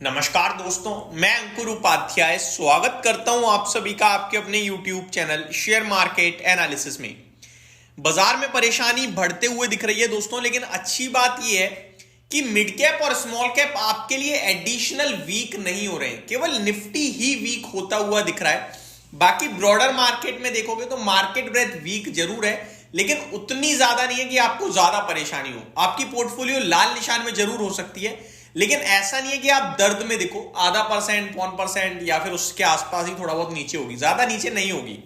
नमस्कार दोस्तों, मैं अंकुर उपाध्याय स्वागत करता हूं आप सभी का आपके अपने YouTube channel share market analysis में। बाजार में परेशानी बढ़ते हुए दिख रही है दोस्तों, लेकिन अच्छी बात यह है कि मिड कैप और स्मॉल कैप आपके लिए एडिशनल वीक नहीं हो रहे हैं, केवल निफ्टी ही वीक होता हुआ दिख रहा है। बाकी ब्रॉडर मार्केट में देखोगे तो मार्केट ब्रेथ वीक जरूर है, लेकिन उतनी ज्यादा नहीं है कि आपको ज्यादा परेशानी हो। आपकी पोर्टफोलियो लाल निशान में जरूर हो सकती है, लेकिन ऐसा नहीं है कि आप दर्द में देखो। आधा परसेंट, 1% या फिर उसके आसपास ही थोड़ा बहुत नीचे होगी, ज्यादा नीचे नहीं होगी।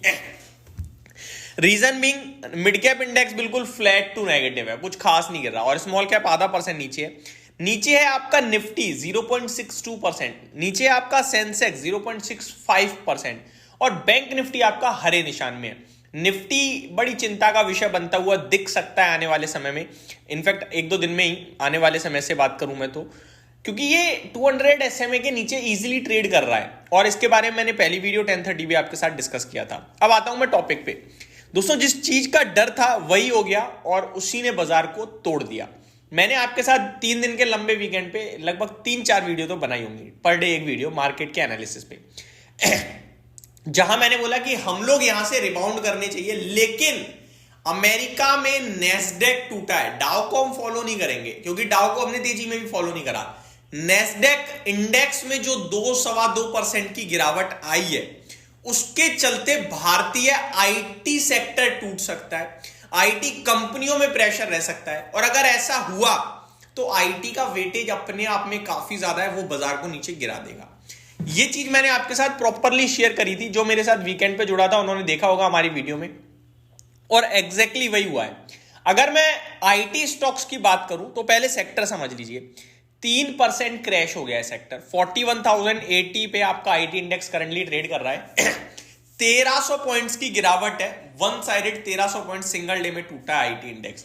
Reason being mid cap index बिल्कुल फ्लैट टू नेगेटिव है, कुछ खास नहीं कर रहा, और स्मॉल कैप आधा परसेंट नीचे है। नीचे है आपका निफ्टी 0.62%, नीचे है आपका सेंसेक्स 0.65%, और बैंक निफ्टी आपका हरे निशान में है। निफ्टी बड़ी चिंता का विषय बनता हुआ दिख सकता है आने वाले समय में। इनफैक्ट एक दो दिन में ही, आने वाले समय से बात करूं मैं तो, क्योंकि ये 200 SMA के नीचे इजीली ट्रेड कर रहा है, और इसके बारे में मैंने पहली वीडियो 10:30 भी आपके साथ डिस्कस किया था। अब आता हूं मैं टॉपिक पे। दोस्तों, जिस चीज का डर था वही हो गया, और उसी ने बाजार को तोड़ दिया। मैंने आपके साथ 3 दिन के लंबे वीकेंड पे लगभग 3-4 वीडियो तो बनाई होंगी, पर डे एक वीडियो मार्केट के एनालिसिस पे, जहां मैंने बोला कि हम लोग यहां से रिबाउंड करने चाहिए। लेकिन अमेरिका में नेस्डेक टूटा है, डाउ को हम फॉलो नहीं करेंगे, क्योंकि डाउ को हमने तेजी में भी फॉलो नहीं करा। नेस्डेक इंडेक्स में जो 2-2.25% की गिरावट आई है, उसके चलते भारतीय आईटी सेक्टर टूट सकता है, आईटी कंपनियों में प्रेशर रह सकता है, और अगर ऐसा हुआ तो आईटी का वेटेज अपने आप में काफी ज्यादा है, वो बाजार को नीचे गिरा देगा। ये चीज मैंने आपके साथ प्रॉपरली शेयर करी थी। जो मेरे साथ वीकेंड पे जुड़ा था उन्होंने देखा होगा हमारी वीडियो में, और एग्जैक्टली वही हुआ है। अगर मैं आईटी स्टॉक्स की बात करूं तो पहले सेक्टर समझ लीजिए। 3% क्रैश हो गया है सेक्टर। 41,080 पे आपका आईटी इंडेक्स करंटली ट्रेड कर रहा है। 1300 पॉइंट्स की गिरावट है, one sided 1300 point single day में टूटा है आईटी इंडेक्स,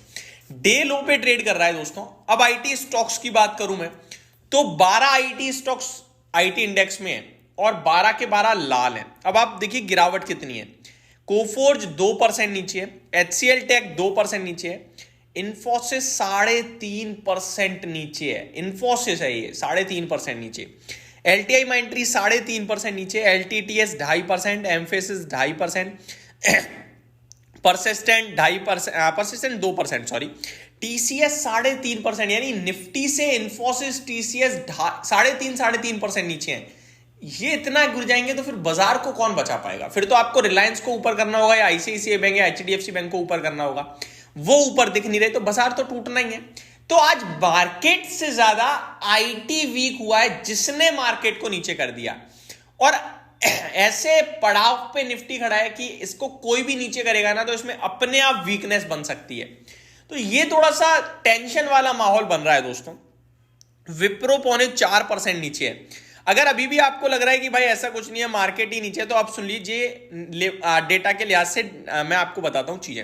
डे लो पे ट्रेड कर रहा है दोस्तों। अब आईटी स्टॉक्स की बात करूं मैं तो 12 आईटी स्टॉक्स आईटी इंडेक्स में है, और 12 के 12 लाल हैं। अब आप देखिए गिरावट कितनी है। कोफोर्ज 2% नीचे है, एचसीएल टेक 2% नीचे है, इन्फोसिस 3.5% नीचे है। इन्फोसिस है ये 3.5% नीचे। एलटीआई माइंट्री 3.5% नीचे, LTTS 2.5%, emphasis 2.5%, persistent 2.5%, persistent 2%, sorry, TCS 3.5%। यानी निफ्टी से इन्फोसिस, टीसीएस 3.5% नीचे है। ये इतना गिर जाएंगे तो फिर बाजार को कौन बचा पाएगा? फिर तो आपको रिलायंस को ऊपर करना होगा, या आईसीआईसीआई बैंक या एचडीएफसी बैंक को ऊपर करना होगा। वो ऊपर दिख नहीं रहे तो बाजार तो टूटना ही है। तो आज मार्केट से ज्यादा आईटी वीक हुआ है, जिसने मार्केट को नीचे कर दिया, और ऐसे पड़ाव पे निफ्टी खड़ा है कि इसको कोई भी नीचे करेगा ना तो इसमें अपने आप वीकनेस बन सकती है। तो ये थोड़ा सा टेंशन वाला माहौल बन रहा है दोस्तों। विप्रो 4.25% नीचे है। अगर अभी भी आपको लग रहा है कि भाई ऐसा कुछ नहीं है, मार्केट ही नीचे है, तो आप सुन लीजिए डेटा के लिहाज से। मैं आपको बताता हूं चीजें।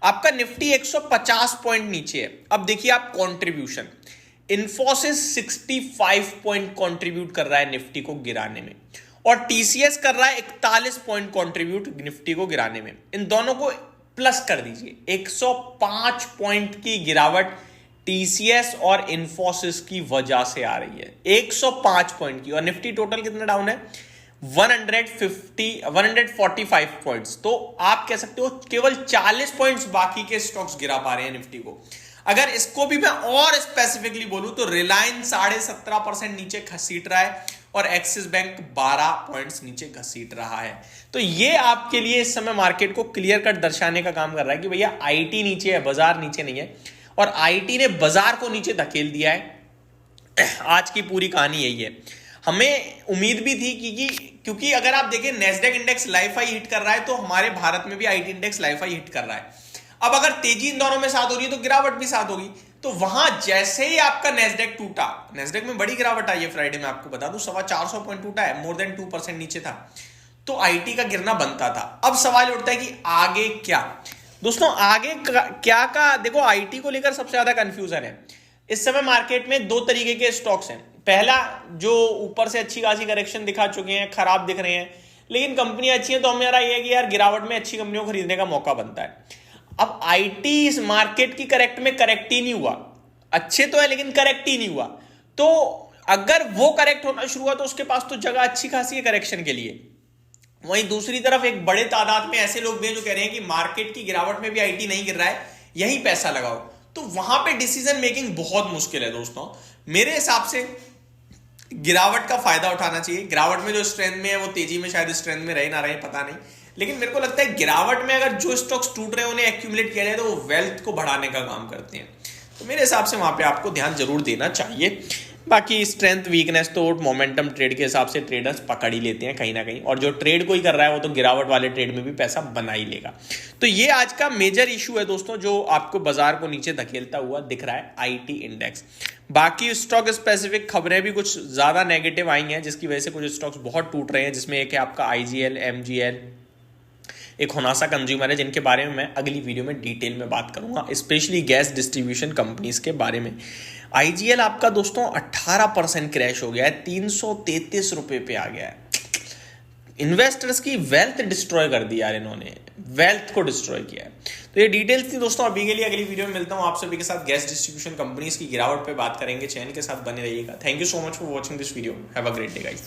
आपका निफ्टी 150 पॉइंट नीचे है। अब देखिए आप कंट्रीब्यूशन, इन्फोसिस 65 पॉइंट कंट्रीब्यूट कर रहा है निफ्टी को गिराने में, और टीसीएस कर रहा है 41 पॉइंट कंट्रीब्यूट निफ्टी को गिराने में। इन दोनों को प्लस कर दीजिए, 105 पॉइंट की गिरावट टीसीएस और इन्फोसिस की वजह से आ रही है, 105 पॉइंट की। और निफ्टी टोटल कितना डाउन है? 145 पॉइंट्स। तो आप कह सकते हो केवल 40 पॉइंट्स बाकी के स्टॉक्स गिरा पा रहे हैं निफ्टी को। अगर इसको भी मैं और स्पेसिफिकली बोलूं तो रिलायंस 17.5% नीचे घसीट रहा है, और एक्सिस बैंक 12 पॉइंट्स नीचे घसीट रहा है। तो ये आपके लिए इस समय मार्केट को क्लियर कट दर्शाने का काम कर रहा है कि भैया आईटी नीचे है, बाजार नीचे नहीं है, और आईटी ने बाजार को नीचे धकेल दिया है। आज की पूरी कहानी यही है। हमें उम्मीद भी थी क्योंकि अगर आप देखें Nasdaq index life high hit कर रहा है, तो हमारे भारत में भी IT index life high hit कर रहा है। अब अगर तेजी इन दोनों में साथ हो रही है तो गिरावट भी साथ होगी। तो वहां जैसे ही आपका नेस्डेक टूटा, नेस्डेक में बड़ी गिरावट आई है फ्राइडे में, आपको बता दूं 425 पॉइंट टूटा है, मोर देन 2% नीचे था, तो आईटी का गिरना बनता था। अब सवाल उठता है कि आगे क्या? दोस्तों आगे क्या का देखो, आईटी को लेकर सबसे ज्यादा कंफ्यूजन है इस समय मार्केट में। 2 तरीके के स्टॉक्स हैं। पहला, जो ऊपर से अच्छी खासी करेक्शन दिखा चुके हैं, खराब दिख रहे हैं, लेकिन कंपनियां अच्छी हैं, तो हमारा ये है कि यार गिरावट में अच्छी कंपनियों को खरीदने का मौका बनता है। अब आईटी इस मार्केट की करेक्ट में करेक्ट ही नहीं हुआ, अच्छे तो है लेकिन करेक्ट ही नहीं हुआ। तो अगर वो करेक्ट होना शुरू हुआ तो उसके पास तो जगह अच्छी खासी है करेक्शन के लिए। वहीं दूसरी तरफ एक बड़े तादाद में ऐसे लोग भी हैं जो कह रहे हैं कि मार्केट की गिरावट में भी आईटी नहीं गिर रहा है, यही पैसा लगाओ। तो वहां पे डिसीजन मेकिंग बहुत मुश्किल है दोस्तों। मेरे हिसाब से गिरावट का फायदा उठाना चाहिए। गिरावट में जो स्ट्रेंथ में है वो तेजी में शायद स्ट्रेंथ में रहे ना रहे पता नहीं, लेकिन मेरे को लगता है गिरावट में अगर जो स्टॉक्स टूट रहे हैं उन्हें एक्यूमुलेट किया जाए तो वो वेल्थ को बढ़ाने का काम करते हैं। तो मेरे हिसाब से वहां पे आपको ध्यान जरूर देना चाहिए। बाकी स्ट्रेंथ वीकनेस तो मोमेंटम ट्रेड के हिसाब से ट्रेडर्स पकड़ ही लेते हैं कहीं ना कहीं, और जो ट्रेड कोई कर रहा है वो तो गिरावट वाले ट्रेड में भी पैसा बना ही लेगा। तो ये आज का मेजर इशू है दोस्तों जो आपको बाजार को नीचे धकेलता हुआ दिख रहा है, आईटी इंडेक्स। बाकी स्टॉक स्पेसिफिक खबरें भी कुछ ज्यादा नेगेटिव आई हैं जिसकी वजह से कुछ स्टॉक्स बहुत टूट रहे हैं, जिसमें एक है आपका आईजीएल, एमजीएल, एक होनासा कंज्यूमर है, जिनके बारे में मैं अगली वीडियो में डिटेल में बात करूंगा, स्पेशली गैस डिस्ट्रीब्यूशन कंपनीज के बारे में। आईजीएल आपका दोस्तों 18% क्रैश हो गया है, 333 रुपए पे आ गया है। इन्वेस्टर्स की वेल्थ डिस्ट्रॉय कर दी यार, इन्होंने वेल्थ को डिस्ट्रॉय किया है। तो ये डिटेल्स थी दोस्तों। अभी के लिए अगली वीडियो में मिलता हूं आप सभी के साथ, गैस डिस्ट्रीब्यूशन कंपनीज की गिरावट पे बात करेंगे। चैनल के साथ बने रहिएगा। Thank you so much for watching this video. Have a great day guys.